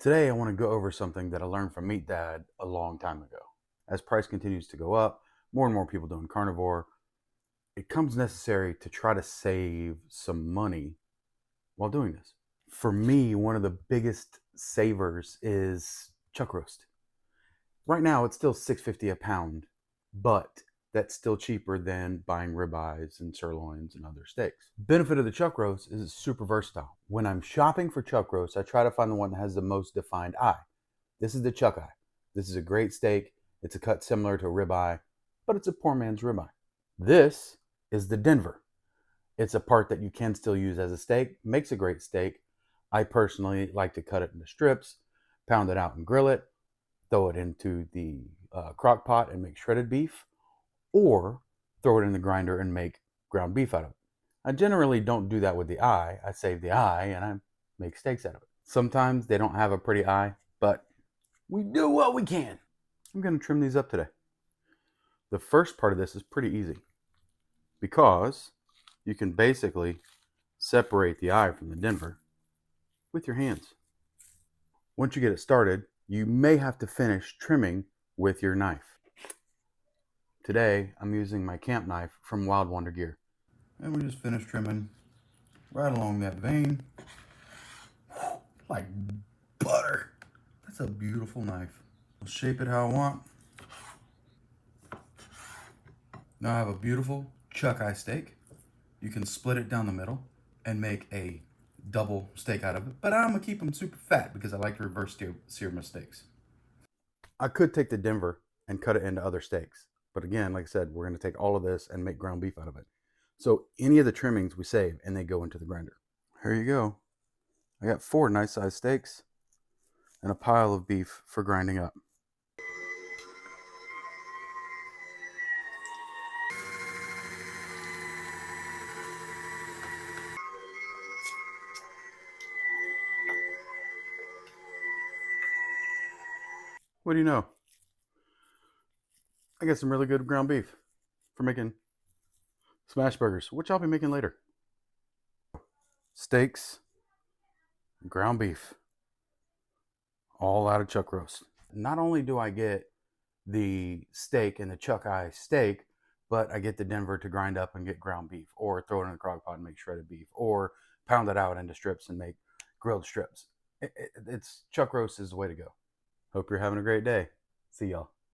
Today, I want to go over something that I learned from Meat Dad a long time ago. As price continues to go up, more and more people doing carnivore, it comes necessary to try to save some money while doing this. For me, one of the biggest savers is chuck roast. Right now, it's still $6.50 a pound, but that's still cheaper than buying ribeyes and sirloins and other steaks. Benefit of the chuck roast is it's super versatile. When I'm shopping for chuck roast, I try to find the one that has the most defined eye. This is the chuck eye. This is a great steak. It's a cut similar to a ribeye, but it's a poor man's ribeye. This is the Denver. It's a part that you can still use as a steak, makes a great steak. I personally like to cut it into strips, pound it out and grill it, throw it into the crock pot and make shredded beef, or throw it in the grinder and make ground beef out of it. I generally don't do that with the eye. I save the eye and I make steaks out of it. Sometimes they don't have a pretty eye, but we do what we can. I'm going to trim these up today. The first part of this is pretty easy because you can basically separate the eye from the Denver with your hands. Once you get it started, you may have to finish trimming with your knife. Today, I'm using my camp knife from Wild Wonder Gear. And we just finished trimming right along that vein. Like butter. That's a beautiful knife. I'll shape it how I want. Now I have a beautiful chuck eye steak. You can split it down the middle and make a double steak out of it. But I'm gonna keep them super fat because I like to reverse sear my steaks. I could take the Denver and cut it into other steaks. But again, like I said, we're gonna take all of this and make ground beef out of it. So any of the trimmings we save and they go into the grinder. Here you go. I got 4 nice sized steaks and a pile of beef for grinding up. What do you know? I got some really good ground beef for making smash burgers, which I'll be making later. Steaks, ground beef, all out of chuck roast. Not only do I get the steak and the chuck eye steak, but I get the Denver to grind up and get ground beef, or throw it in a crock pot and make shredded beef, or pound it out into strips and make grilled strips. It's chuck roast is the way to go. Hope you're having a great day. See y'all.